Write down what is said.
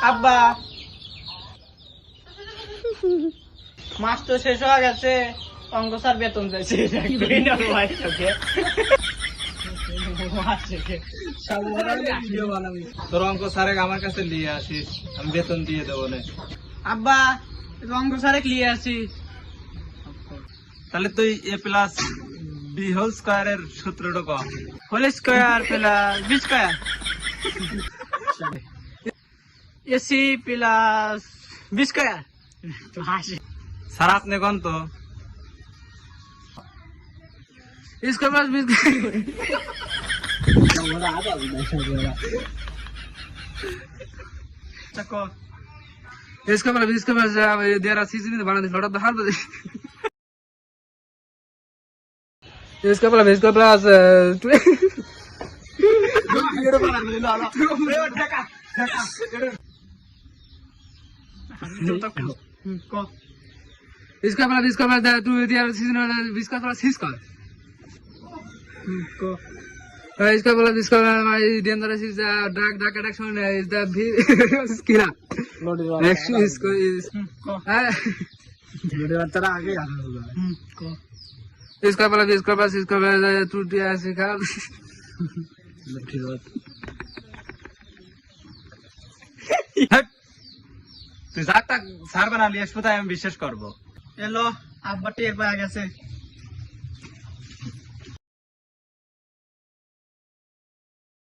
আব্বা মাস তো শেষ হয়ে গেছে, অঙ্ক স্যার বেতন চাইছে। তোর অঙ্ক স্যারে আমার কাছে নিয়ে আসিস, আমি বেতন দিয়ে দেবো না। আব্বা অঙ্ক স্যারে নিয়ে আসি। তাহলে তুই এ প্লাস বি হোল স্কয়ারের সূত্রটা কর। Whole square plus b square AC plus b square. Sir আপনি কোন তো স্কয়ার প্লাস বি স্কয়ার। इसका मतलब इसका मतलब देर आर सीजन में बना दे थोड़ा बाहर दे इसका मतलब इसका मतलब तू देर सीजन में इसका थोड़ा सीज कर इसका मतलब dangerous is drug addiction is the killer next इसको इसका मतलब तू सिखा তুই যা স্যার বানালি আমি বিশ্বাস করবো। এলো আব্বা টের পাওয়া গেছে।